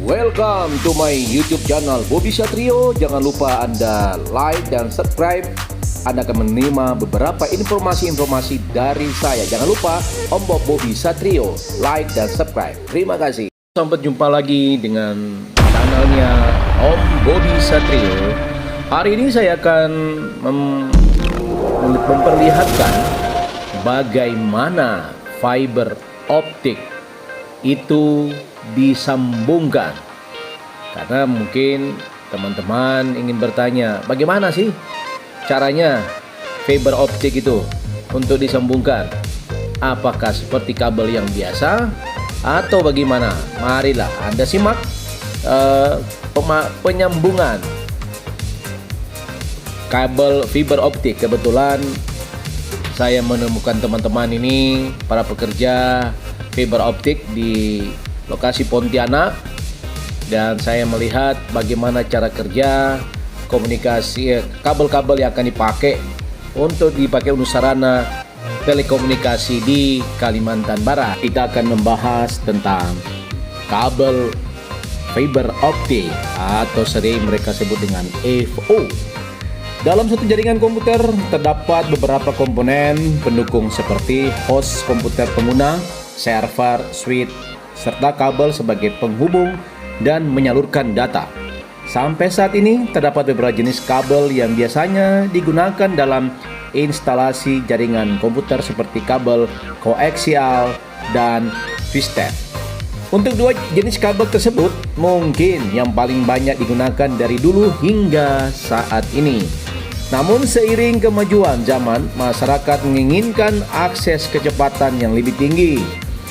Welcome to my YouTube channel Bobby Satrio. Jangan lupa Anda like dan subscribe. Anda akan menerima beberapa informasi-informasi dari saya. Jangan lupa Om Bob Bobby Satrio, like dan subscribe. Terima kasih. Sampai jumpa lagi dengan channelnya Om Bobby Satrio. Hari ini saya akan memperlihatkan bagaimana fiber optik itu disambungkan. Karena mungkin teman-teman ingin bertanya, bagaimana sih caranya fiber optik itu untuk disambungkan? Apakah seperti kabel yang biasa atau bagaimana? Marilah Anda simak penyambungan kabel fiber optik. Kebetulan saya menemukan teman-teman ini, para pekerja fiber optik di lokasi Pontianak, dan saya melihat bagaimana cara kerja komunikasi kabel-kabel yang akan dipakai untuk sarana telekomunikasi di Kalimantan Barat. Kita akan membahas tentang kabel fiber optik atau sering mereka sebut dengan FO. Dalam satu jaringan komputer terdapat beberapa komponen pendukung seperti host komputer pengguna, server, switch, serta kabel sebagai penghubung dan menyalurkan data. Sampai saat ini terdapat beberapa jenis kabel yang biasanya digunakan dalam instalasi jaringan komputer seperti kabel koaksial dan twisted. Untuk dua jenis kabel tersebut mungkin yang paling banyak digunakan dari dulu hingga saat ini. Namun seiring kemajuan zaman, masyarakat menginginkan akses kecepatan yang lebih tinggi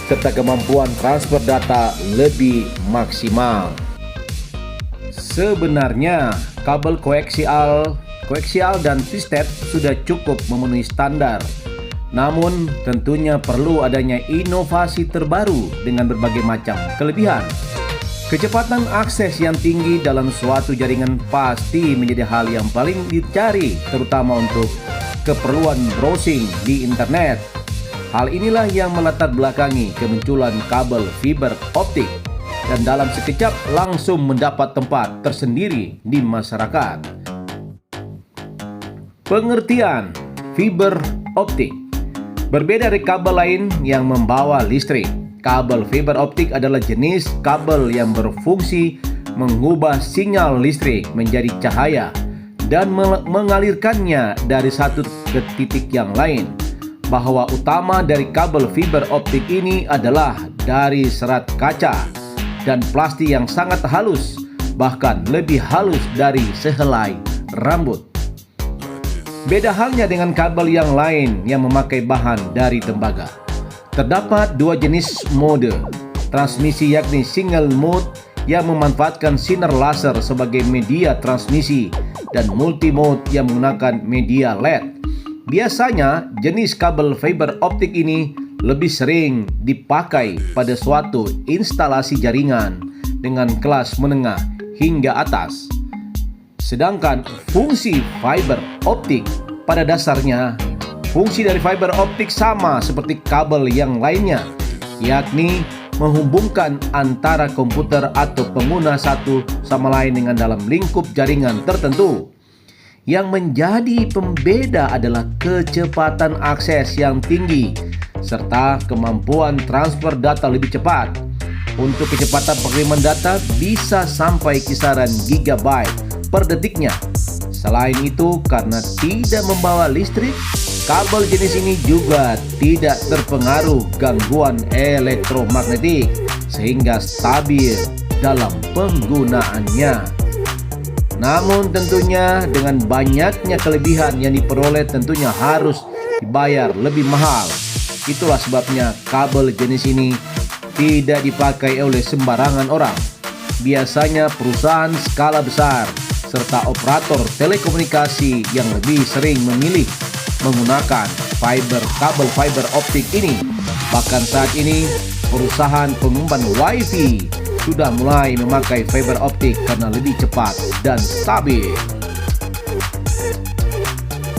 serta kemampuan transfer data lebih maksimal. Sebenarnya kabel koaksial dan twisted sudah cukup memenuhi standar. Namun tentunya perlu adanya inovasi terbaru dengan berbagai macam kelebihan. Kecepatan akses yang tinggi dalam suatu jaringan pasti menjadi hal yang paling dicari, terutama untuk keperluan browsing di internet. Hal inilah yang melatar belakangi kemunculan kabel fiber optik, dan dalam sekejap langsung mendapat tempat tersendiri di masyarakat. Pengertian fiber optik berbeda dari kabel lain yang membawa listrik. Kabel fiber optik adalah jenis kabel yang berfungsi mengubah sinyal listrik menjadi cahaya dan mengalirkannya dari satu ke titik yang lain. Bahwa utama dari kabel fiber optik ini adalah dari serat kaca dan plastik yang sangat halus, bahkan lebih halus dari sehelai rambut. Beda halnya dengan kabel yang lain yang memakai bahan dari tembaga. Terdapat dua jenis mode transmisi, yakni single mode yang memanfaatkan sinar laser sebagai media transmisi dan multi mode yang menggunakan media LED. Biasanya jenis kabel fiber optik ini lebih sering dipakai pada suatu instalasi jaringan dengan kelas menengah hingga atas. Sedangkan fungsi fiber optik pada dasarnya, fungsi dari fiber optik sama seperti kabel yang lainnya, yakni menghubungkan antara komputer atau pengguna satu sama lain dengan dalam lingkup jaringan tertentu. Yang menjadi pembeda adalah kecepatan akses yang tinggi serta kemampuan transfer data lebih cepat. Untuk kecepatan pengiriman data bisa sampai kisaran gigabyte per detiknya. Selain itu, karena tidak membawa listrik, kabel jenis ini juga tidak terpengaruh gangguan elektromagnetik sehingga stabil dalam penggunaannya. Namun tentunya dengan banyaknya kelebihan yang diperoleh tentunya harus dibayar lebih mahal. Itulah sebabnya kabel jenis ini tidak dipakai oleh sembarangan orang. Biasanya perusahaan skala besar serta operator telekomunikasi yang lebih sering memilih menggunakan kabel fiber optik ini. Bahkan saat ini perusahaan pengumpan WiFi sudah mulai memakai fiber optik karena lebih cepat dan stabil.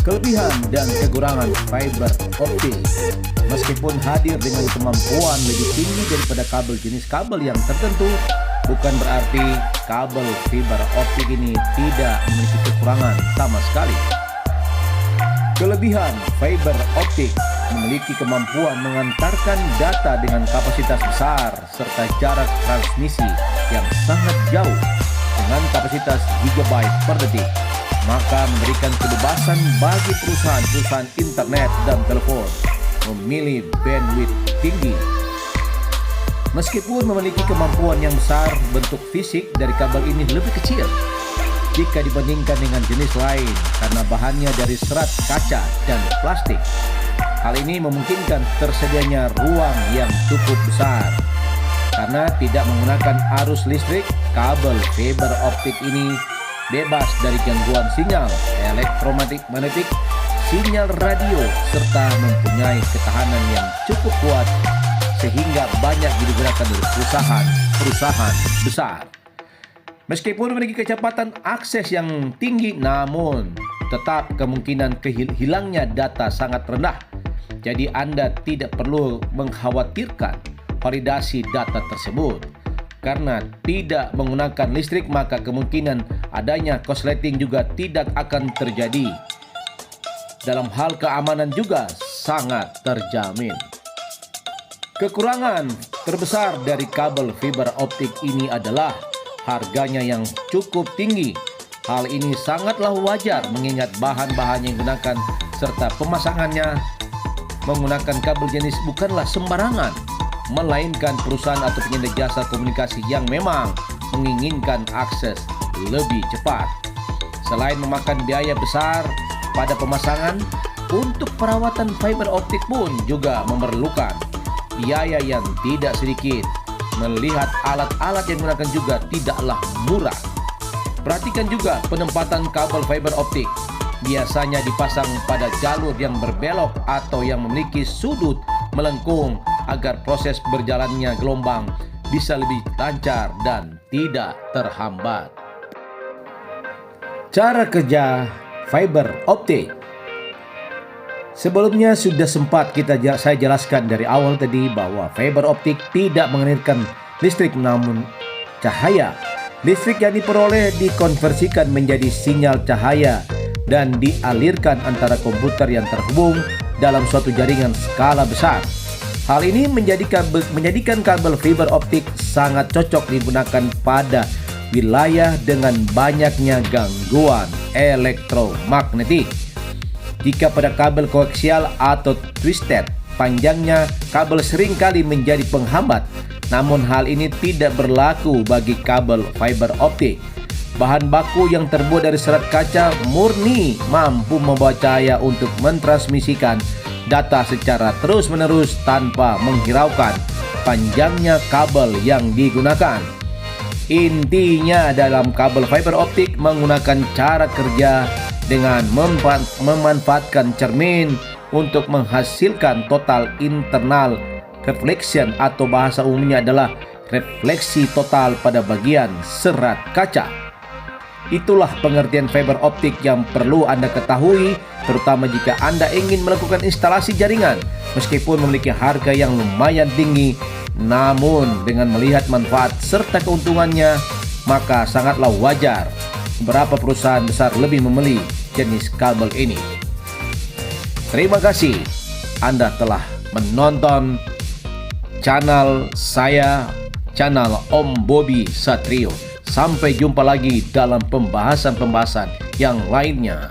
Kelebihan dan kekurangan fiber optik. Meskipun hadir dengan kemampuan lebih tinggi daripada kabel jenis kabel yang tertentu, bukan berarti kabel fiber optik ini tidak memiliki kekurangan sama sekali. Kelebihan fiber optik memiliki kemampuan mengantarkan data dengan kapasitas besar serta jarak transmisi yang sangat jauh dengan kapasitas gigabyte per detik, maka memberikan kebebasan bagi perusahaan-perusahaan internet dan telepon memilih bandwidth tinggi. Meskipun memiliki kemampuan yang besar, bentuk fisik dari kabel ini lebih kecil jika dibandingkan dengan jenis lain karena bahannya dari serat kaca dan plastik. Hal ini memungkinkan tersedianya ruang yang cukup besar. Karena tidak menggunakan arus listrik, kabel fiber optik ini bebas dari gangguan sinyal elektromagnetik, sinyal radio, serta mempunyai ketahanan yang cukup kuat sehingga banyak digunakan oleh perusahaan besar. Meskipun memiliki kecepatan akses yang tinggi, namun tetap kemungkinan hilangnya data sangat rendah. Jadi Anda tidak perlu mengkhawatirkan validasi data tersebut. Karena tidak menggunakan listrik, maka kemungkinan adanya korsleting juga tidak akan terjadi. Dalam hal keamanan juga sangat terjamin. Kekurangan terbesar dari kabel fiber optik ini adalah harganya yang cukup tinggi. Hal ini sangatlah wajar mengingat bahan-bahan yang digunakan serta pemasangannya menggunakan kabel jenis bukanlah sembarangan, melainkan perusahaan atau penyedia jasa komunikasi yang memang menginginkan akses lebih cepat. Selain memakan biaya besar pada pemasangan, untuk perawatan fiber optik pun juga memerlukan biaya yang tidak sedikit. Melihat alat-alat yang digunakan juga tidaklah murah. Perhatikan juga penempatan kabel fiber optik. Biasanya dipasang pada jalur yang berbelok atau yang memiliki sudut melengkung agar proses berjalannya gelombang bisa lebih lancar dan tidak terhambat. Cara kerja fiber optik. Sebelumnya sudah sempat saya jelaskan dari awal tadi bahwa fiber optik tidak mengalirkan listrik namun cahaya. Listrik yang diperoleh dikonversikan menjadi sinyal cahaya dan dialirkan antara komputer yang terhubung dalam suatu jaringan skala besar. Hal ini menjadikan kabel fiber optik sangat cocok digunakan pada wilayah dengan banyaknya gangguan elektromagnetik. Jika pada kabel koaksial atau twisted, panjangnya kabel seringkali menjadi penghambat, namun hal ini tidak berlaku bagi kabel fiber optik. Bahan baku yang terbuat dari serat kaca murni mampu membawa cahaya untuk mentransmisikan data secara terus-menerus tanpa menghiraukan panjangnya kabel yang digunakan. Intinya dalam kabel fiber optik menggunakan cara kerja dengan memanfaatkan cermin untuk menghasilkan total internal reflection atau bahasa umumnya adalah refleksi total pada bagian serat kaca. Itulah pengertian fiber optik yang perlu Anda ketahui, terutama jika Anda ingin melakukan instalasi jaringan. Meskipun memiliki harga yang lumayan tinggi, namun dengan melihat manfaat serta keuntungannya, maka sangatlah wajar beberapa perusahaan besar lebih memilih jenis kabel ini. Terima kasih Anda telah menonton channel saya, channel Om Bobby Satrio. Sampai jumpa lagi dalam pembahasan-pembahasan yang lainnya.